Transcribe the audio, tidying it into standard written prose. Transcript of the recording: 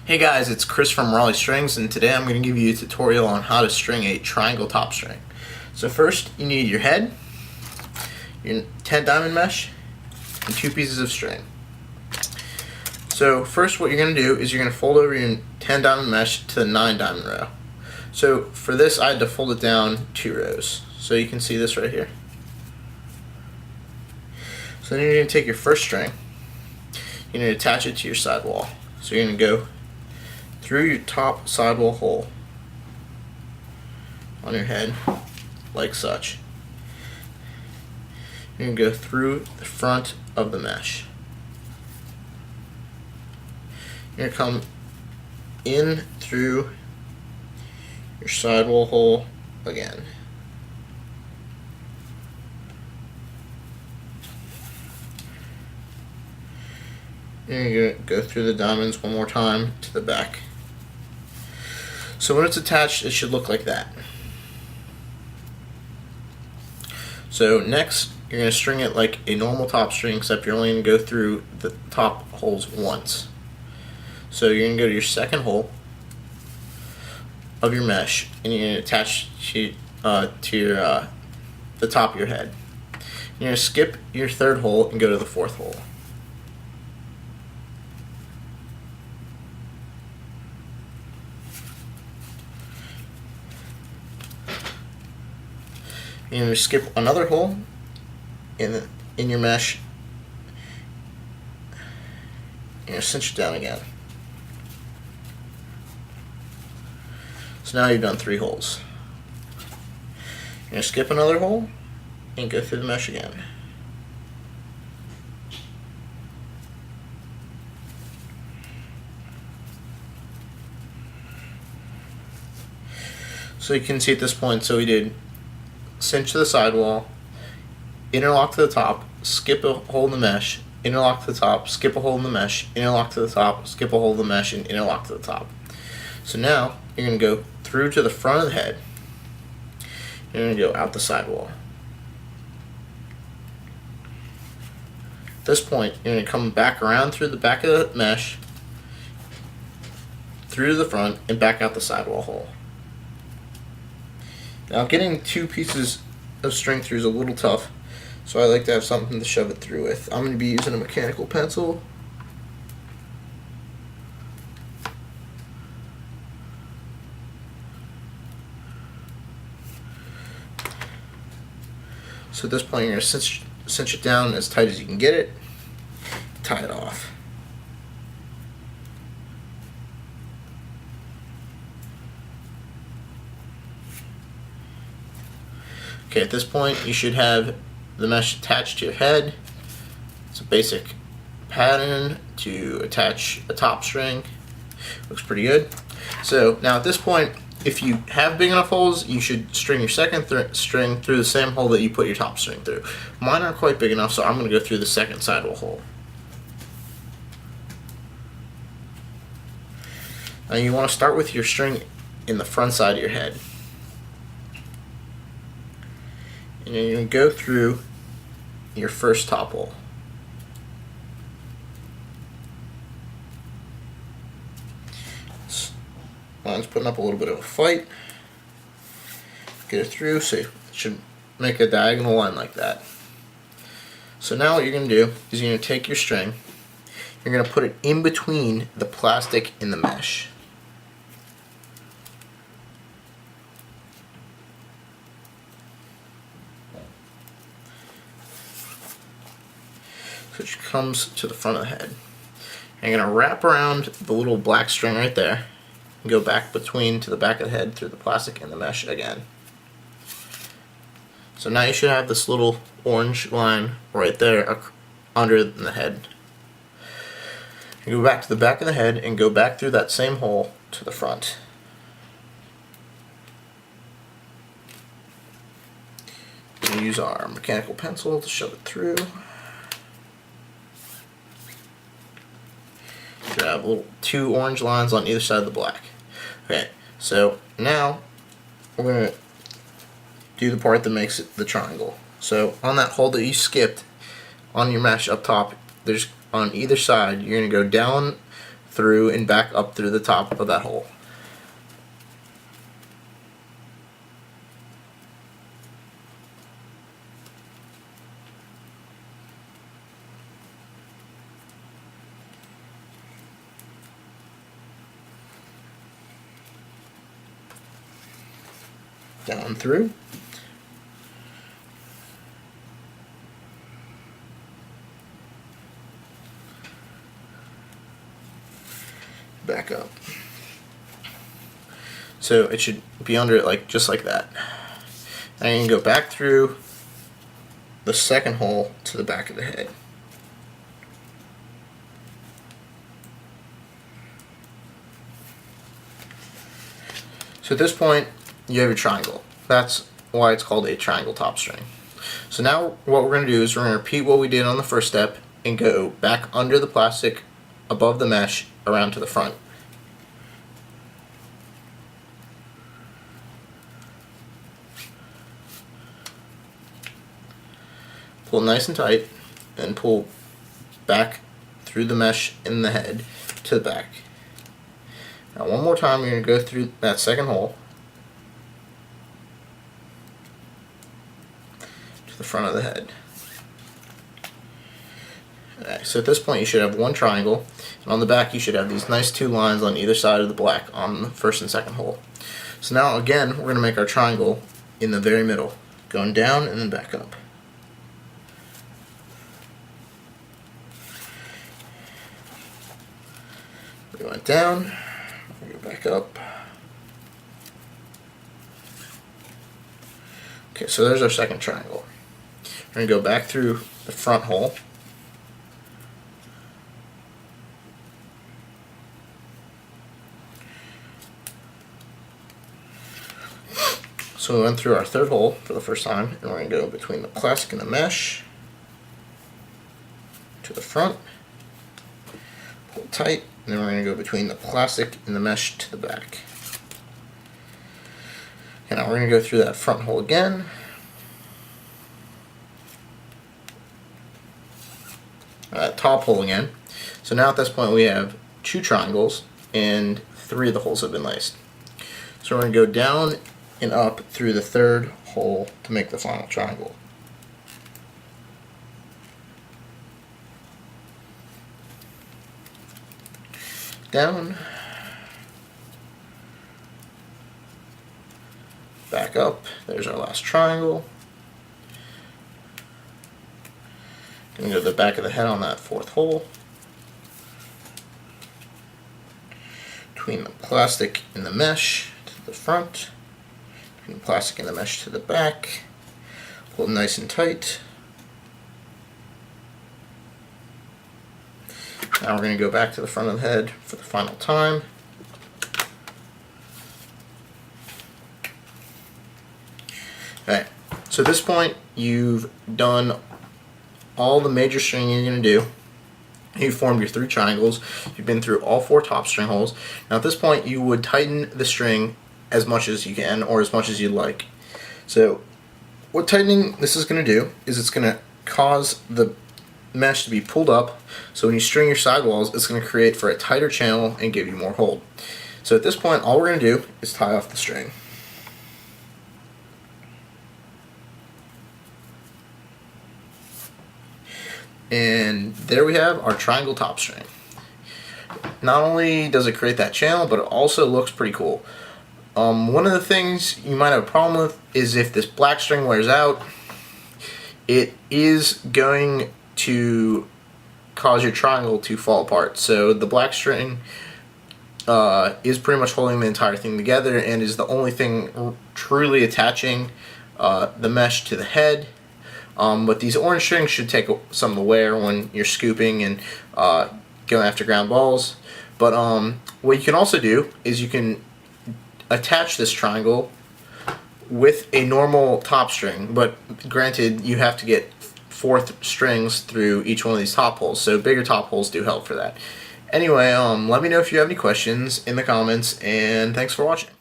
Hey guys, it's Chris from Raleigh Strings, and today I'm going to give you a tutorial on how to string a triangle top string. So first, you need your head, your 10 diamond mesh, and 2 pieces of string. So first what you're going to do is you're going to fold over your 10 diamond mesh to the 9 diamond row. So for this I had to fold it down 2 rows. So you can see this right here. So then you're going to take your first string, you're going to attach it to your sidewall. So you're going to go through your top sidewall hole on your head, like such. You're going to go through the front of the mesh. You're going to come in through your sidewall hole again. You're going to go through the diamonds one more time to the back. So when it's attached, it should look like that. So next, you're going to string it like a normal top string, except you're only going to go through the top holes once. So you're going to go to your second hole of your mesh, and you're going to attach to the top of your head. You're going to skip your third hole and go to the fourth hole. You're going to skip another hole in your mesh. You're going to cinch it down again. So now you've done 3 holes. You're going to skip another hole and go through the mesh again. So you can see at this point, so we did cinch to the sidewall, interlock to the top, skip a hole in the mesh, interlock to the top, skip a hole in the mesh, interlock to the top, skip a hole in the mesh, and interlock to the top. So now you're going to go through to the front of the head. You're going to go out the sidewall. At this point, you're going to come back around through the back of the mesh, through to the front, and back out the sidewall hole. Now getting 2 pieces of string through is a little tough, so I like to have something to shove it through with. I'm going to be using a mechanical pencil. So at this point you're going to cinch it down as tight as you can get it, tie it off. Okay, at this point you should have the mesh attached to your head. It's a basic pattern to attach a top string. Looks pretty good. So now at this point, if you have big enough holes, you should string your second string through the same hole that you put your top string through. Mine aren't quite big enough, so I'm going to go through the second sidewall hole. Now you want to start with your string in the front side of your head. And you're going to go through your first top hole. Mine's putting up a little bit of a fight. Get it through, so it should make a diagonal line like that. So now what you're going to do is you're going to take your string, you're going to put it in between the plastic and the mesh. So it comes to the front of the head. And you're going to wrap around the little black string right there and go back between to the back of the head through the plastic and the mesh again. So now you should have this little orange line right there under the head. You go back to the back of the head and go back through that same hole to the front. We'll use our mechanical pencil to shove it through. Grab little 2 orange lines on either side of the black. Okay, so now we're going to do the part that makes it the triangle. So on that hole that you skipped on your mesh up top, there's on either side, you're going to go down through and back up through the top of that hole. Down through. Back up. So it should be under it like just like that. And you can go back through the second hole to the back of the head. So at this point, you have your triangle. That's why it's called a triangle top string. So now what we're going to do is we're going to repeat what we did on the first step and go back under the plastic, above the mesh, around to the front. Pull nice and tight and pull back through the mesh in the head to the back. Now one more time, you're going to go through that second hole to the front of the head. Okay, so at this point you should have one triangle, and on the back you should have these nice two lines on either side of the black on the first and second hole. So now again we're going to make our triangle in the very middle, going down and then back up. We went down, we go back up. Okay, so there's our second triangle. We're going to go back through the front hole. So we went through our third hole for the first time, and we're going to go between the plastic and the mesh to the front, pull tight, and then we're going to go between the plastic and the mesh to the back. And now we're going to go through that front hole again. Top hole again. So now at this point we have two triangles and three of the holes have been laced. So we're going to go down and up through the third hole to make the final triangle. Down, back up, there's our last triangle. Gonna go to the back of the head on that fourth hole. Between the plastic and the mesh to the front. Between the plastic and the mesh to the back. Pull it nice and tight. Now we're going to go back to the front of the head for the final time. Okay, so at this point you've done all the major string you're going to do. You've formed your three triangles. You've been through all four top string holes. Now at this point you would tighten the string as much as you can, or as much as you'd like. So what tightening this is going to do is it's going to cause the mesh to be pulled up, so when you string your sidewalls it's going to create for a tighter channel and give you more hold. So at this point all we're going to do is tie off the string. And there we have our triangle top string. Not only does it create that channel, but it also looks pretty cool. One of the things you might have a problem with is if this black string wears out, it is going to cause your triangle to fall apart. So the black string is pretty much holding the entire thing together and is the only thing truly attaching the mesh to the head. But these orange strings should take some of the wear when you're scooping and going after ground balls. But what you can also do is you can attach this triangle with a normal top string, but granted you have to get fourth strings through each one of these top holes, so bigger top holes do help for that. Anyway, let me know if you have any questions in the comments, and thanks for watching.